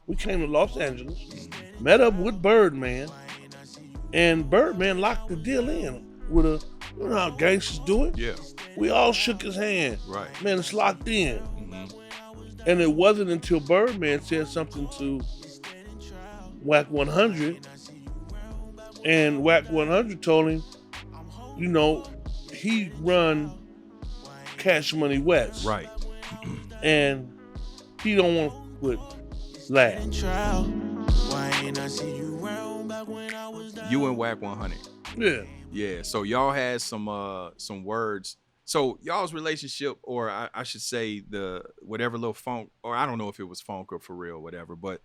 We came to Los Angeles, met up with Birdman, and Birdman locked the deal in with a, you know how gangsters do it? Yeah. We all shook his hand. Right. Man, it's locked in. Mm-hmm. And it wasn't until Birdman said something to Wack100, and Wack100 told him, you know, he run Cash Money West. Right. And he don't want to quit Lav. You and Wack100. Yeah. Yeah. So y'all had some words. So y'all's relationship, or I should say the whatever little funk, or I don't know if it was funk or for real, whatever, but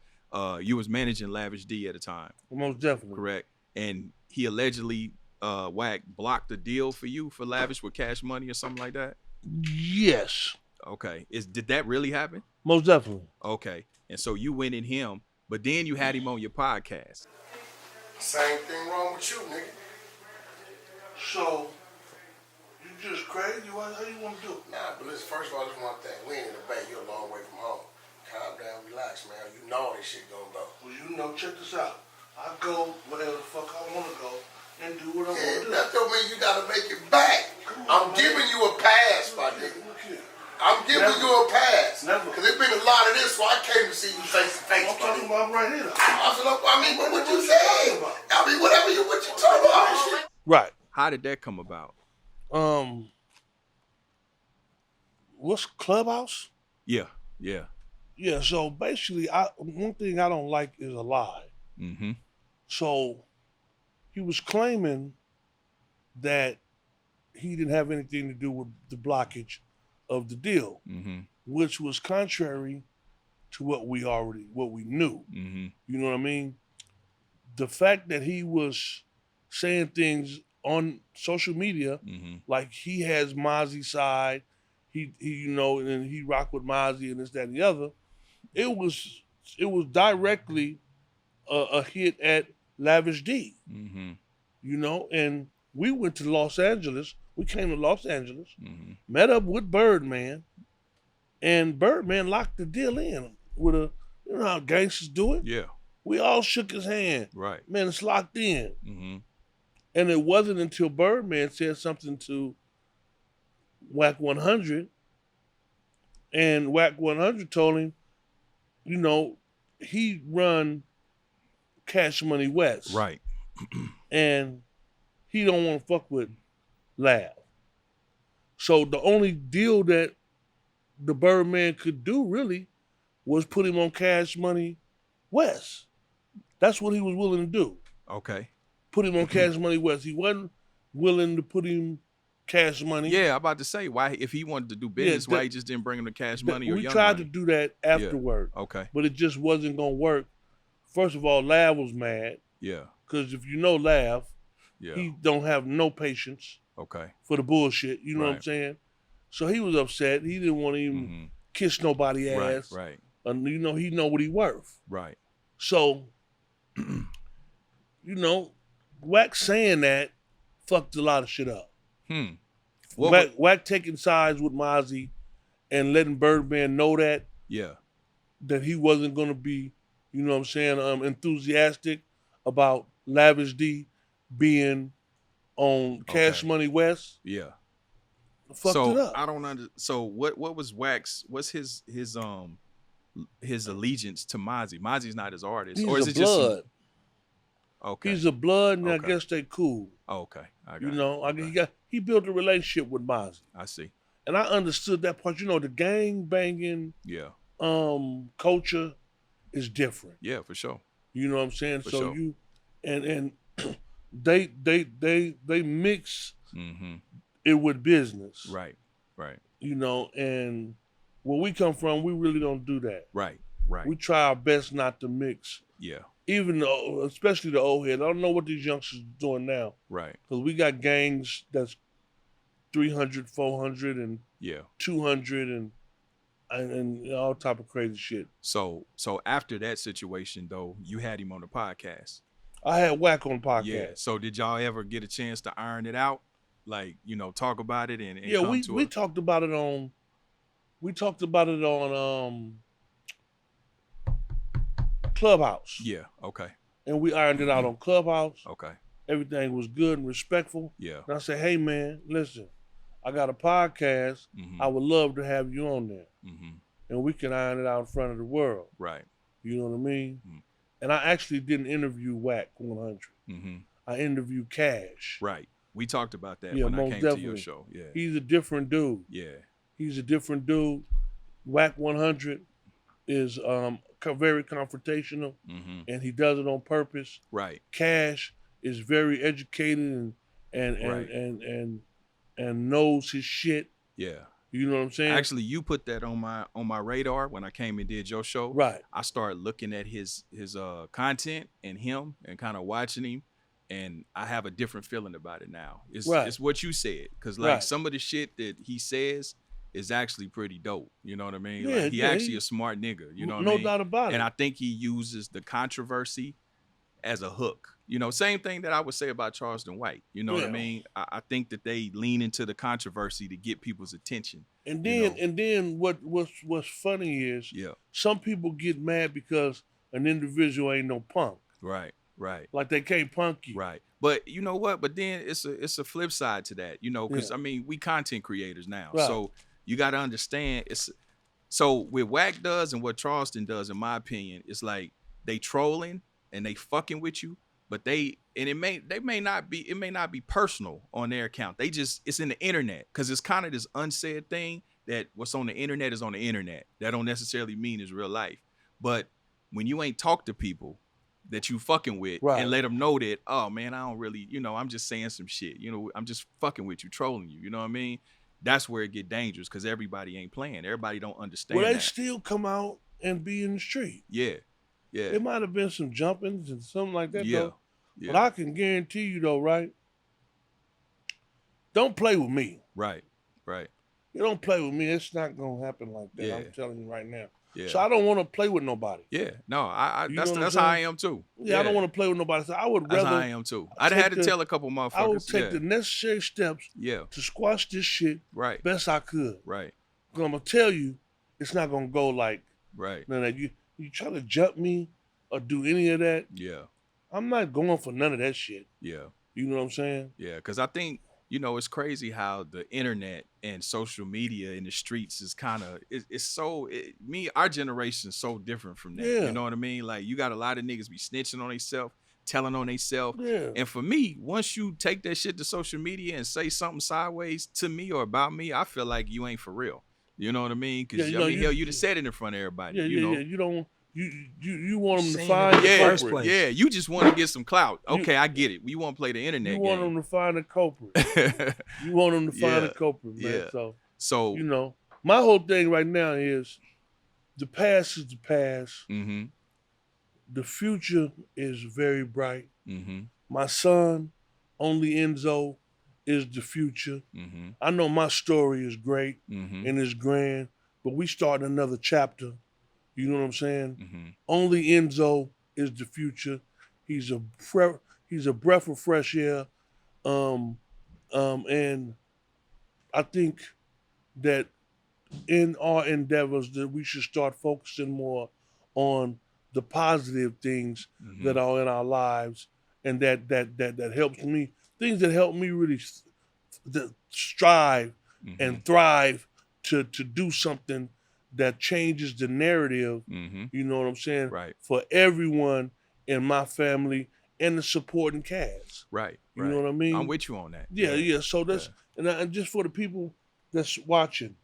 you was managing Lavish D at the time. Most definitely. Correct. And he allegedly, Wack blocked the deal for you for Lavish with Cash Money or something like that? Yes. Okay. Did that really happen? Most definitely. Okay. And so you went in him, but then you had him on your podcast. Same thing wrong with you, nigga. So, you just crazy? How you want to do it? Nah, but listen, first of all, just one thing. We ain't in the bay. You're a long way from home. Calm down, relax, man. You know this shit gonna go. Well, you know, check this out. I go wherever the fuck I want to go and do what I want to do. That don't mean you gotta make it back. I'm giving you a pass, my nigga. I'm giving you a pass. Because there's been a lot of this, so I came to see you face to face. I'm talking about right here. I mean, what you say? I mean, what you talking about? Right. How did that come about? What's Clubhouse? Yeah. Yeah. Yeah, so basically, one thing I don't like is a lie. Mm-hmm. So he was claiming that he didn't have anything to do with the blockage of the deal, which was contrary to what we knew. Mm-hmm. You know what I mean? The fact that he was saying things on social media, like he has Mozzie's side, he you know, and he rock with Mozzie and this, that, and the other. It was directly a hit at Lavish D. Mm-hmm. You know, and we went to Los Angeles. We came to Los Angeles, met up with Birdman, and Birdman locked the deal in with a, you know how gangsters do it? Yeah. We all shook his hand. Right. Man, it's locked in. Mm-hmm. And it wasn't until Birdman said something to Wack100, and Wack100 told him, you know, he run Cash Money West. Right. And he don't want to fuck with Lav. So the only deal that the Birdman could do really was put him on Cash Money West. That's what he was willing to do. Okay. Put him on Cash Money West. He wasn't willing to put him Cash Money. Yeah, I'm about to say, why, if he wanted to do business, why he just didn't bring him to Cash Money or we Young tried Money? to do that afterward. Yeah. Okay. But it just wasn't going to work. First of all, Lav was mad. Yeah. Because if you know Lav, yeah, he don't have no patience. Okay. For the bullshit. You know what I'm saying? So he was upset. He didn't want to even kiss nobody ass. Right. And you know, he know what he worth. Right. So, you know, Wack saying that fucked a lot of shit up. Wack taking sides with Mozzie and letting Birdman know that. Yeah. That he wasn't going to be, you know what I'm saying, enthusiastic about Lavish D being on Cash Money West. Yeah. Fucked it up. I don't understand. So what was Wack's, what's his allegiance to Mozzie? Mozzie's not his artist. He's or is a it blood. Just okay. He's a blood, and I guess they cool. Oh, okay. I got you know, he built a relationship with Mozzie. I see. And I understood that part. You know, the gang banging culture is different. Yeah, for sure. You know what I'm saying? For so sure. you and they mix it with business. Right. You know, and where we come from, we really don't do that. Right. We try our best not to mix. Yeah. Even though, especially the old head. I don't know what these youngsters are doing now. Right. Because we got gangs that's 300, 400, and 200, and all type of crazy shit. So after that situation, though, you had him on the podcast. I had Wack on the podcast. Yeah. So did y'all ever get a chance to iron it out? Like, you know, talk about it and yeah, we talked about it on Clubhouse. Yeah. Okay. And we ironed it out on Clubhouse. Okay. Everything was good and respectful. Yeah. And I said, hey, man, listen, I got a podcast. I would love to have you on there. And we can iron it out in front of the world. Right. You know what I mean? And I actually didn't interview Wack100. I interviewed Cash. Right. We talked about that when I came to your show. Yeah. He's a different dude. Yeah. He's a different dude. Wack100 is very confrontational, and he does it on purpose. Right. Cash is very educated and knows his shit. Yeah. You know what I'm saying? Actually, you put that on my radar when I came and did your show. Right. I started looking at his content and him and kind of watching him, and I have a different feeling about it now. It's what you said, because like some of the shit that he says is actually pretty dope. You know what I mean? Yeah, like he actually a smart nigga. You know what I mean? No doubt about it. And I think he uses the controversy as a hook. You know, same thing that I would say about Charleston White. You know what I mean? I think that they lean into the controversy to get people's attention. And then what's funny is some people get mad because an individual ain't no punk. Right. Right. Like they can't punk you. Right. But you know what? But then it's a flip side to that, you know, because I mean, we content creators now. Right. So you got to understand so what Wack does and what Charleston does, in my opinion, it's like they trolling and they fucking with you, but it may not be personal on their account. It's in the internet, because it's kind of this unsaid thing that what's on the internet is on the internet. That don't necessarily mean it's real life. But when you ain't talk to people that you fucking with and let them know that, oh man, I don't really, you know, I'm just saying some shit, you know, I'm just fucking with you, trolling you, you know what I mean? That's where it get dangerous, because everybody ain't playing. Everybody don't understand. Well, they still come out and be in the street. Yeah. Yeah. It might have been some jumpings and something like that, though. Yeah. But I can guarantee you, though, right? Don't play with me. Right. Right. You don't play with me. It's not going to happen like that. Yeah. I'm telling you right now. Yeah. So I don't want to play with nobody. Yeah. No, that's how I am too. Yeah, I don't want to play with nobody. So I would rather. That's how I am too. I'd had to tell a couple motherfuckers. I would take the necessary steps to squash this shit best I could. Right. Because I'm going to tell you, it's not going to go like none of that. You try to jump me or do any of that. Yeah. I'm not going for none of that shit. Yeah. You know what I'm saying? Yeah, because I think, you know, it's crazy how the internet and social media in the streets is kind of, our generation is so different from that. Yeah. You know what I mean? Like, you got a lot of niggas be snitching on themselves, telling on themselves. Yeah. And for me, once you take that shit to social media and say something sideways to me or about me, I feel like you ain't for real. You know what I mean? Because, hell, you just said it in front of everybody. Yeah, you know? You don't. You want them to find the culprit. Yeah, you just want to get some clout. Okay, I get it. You want to play the internet game. You want them to find the culprit. You want them to find the culprit, man. So you know, my whole thing right now is the past is the past. Mm-hmm. The future is very bright. Mm-hmm. My son, only Enzo, is the future. Mm-hmm. I know my story is great mm-hmm. and it's grand, but we start another chapter. You know what I'm saying? Mm-hmm. Only Enzo is the future. He's a breath of fresh air. And I think that in our endeavors that we should start focusing more on the positive things mm-hmm. that are in our lives, and that helps me. Things that help me really strive mm-hmm. and thrive to do something that changes the narrative, mm-hmm. you know what I'm saying? Right. For everyone in my family and the supporting cast. Right. You know what I mean? I'm with you on that. Yeah. So that's, and just for the people that's watching,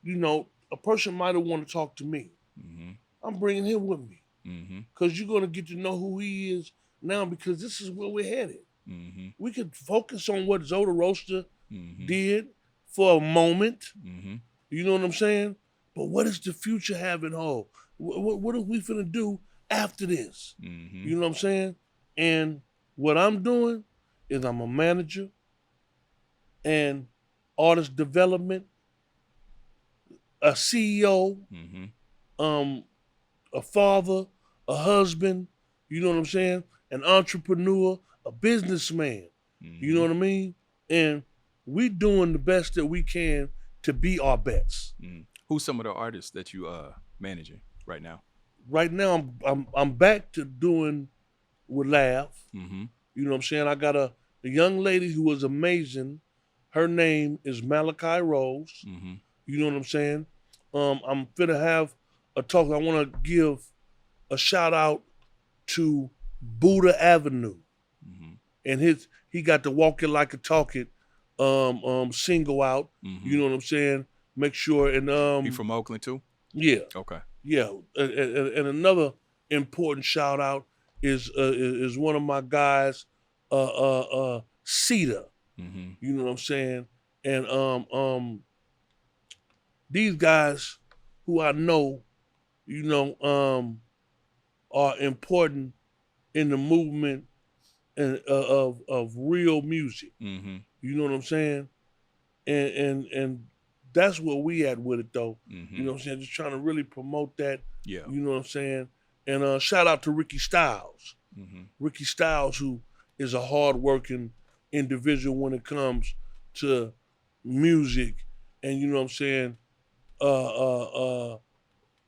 you know, a person might have wanted to talk to me. Mm-hmm. I'm bringing him with me. Mm-hmm. Because you're going to get to know who he is now, because this is where we're headed. Mm-hmm. We could focus on what Zoda Roaster mm-hmm. did for a moment. Mm-hmm. You know what I'm saying? But what does the future have in hold? What are we finna do after this? Mm-hmm. You know what I'm saying? And what I'm doing is I'm a manager and artist development, a CEO, mm-hmm. A father, a husband, you know what I'm saying? An entrepreneur, a businessman. Mm-hmm. You know what I mean? And we doing the best that we can to be our best. Mm-hmm. Who's some of the artists that you managing right now? right now I'm back to doing with Lav. Mm-hmm. You know what I'm saying? I got a young lady who was amazing. Her name is Malachi Rose. Mm-hmm. You know what I'm saying? I'm finna have a talk. I want to give a shout out to Buddha Avenue, and he got to Walk It Like a Talk It single out. You know what I'm saying? Make sure and he from Oakland too? Yeah. Okay. Yeah, and another important shout out is one of my guys, Cedar. You know what I'm saying? And these guys who I know, you know, are important in the movement and of real music. You know what I'm saying? And that's where we at with it though. You know what I'm saying? Just trying to really promote that. Yeah. You know what I'm saying? And shout out to Ricky Styles. Ricky Styles, who is a hard-working individual when it comes to music. And you know what I'm saying?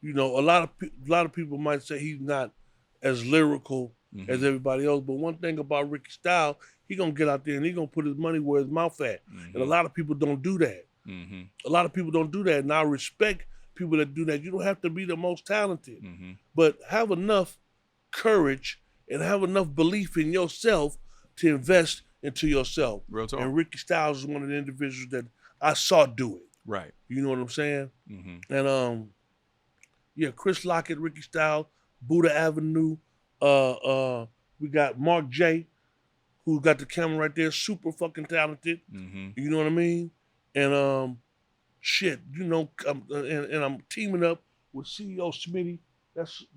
You know, a lot of people might say he's not as lyrical as everybody else, but one thing about Ricky Styles, he gonna get out there and he gonna put his money where his mouth at. And a lot of people don't do that. A lot of people don't do that, and I respect people that do that. You don't have to be the most talented, but have enough courage and have enough belief in yourself to invest into yourself. Real talk. And Ricky Styles is one of the individuals that I saw do it. Right. You know what I'm saying? And yeah, Chris Lockett, Ricky Styles, Buddha Avenue. We got Mark J, who got the camera right there, super fucking talented. You know what I mean? And shit, you know, and I'm teaming up with CEO Smitty.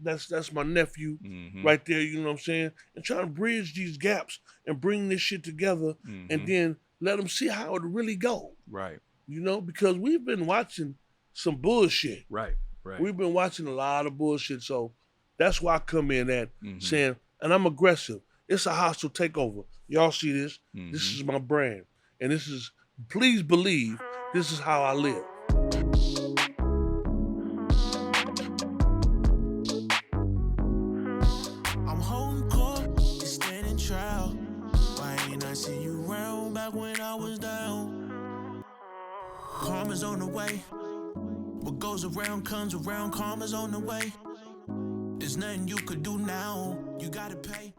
That's my nephew right there. You know what I'm saying? And trying to bridge these gaps and bring this shit together, and then let them see how it really go. Right. You know, because we've been watching some bullshit. Right. Right. We've been watching a lot of bullshit, so that's why I come in at saying, and I'm aggressive. It's a hostile takeover. Y'all see this? This is my brand, and this is, please believe, this is how I live. I'm holding court, standing trial. Why ain't I see you round back when I was down? Karma's on the way. What goes around comes around. Karma's on the way. There's nothing you could do now. You gotta pay.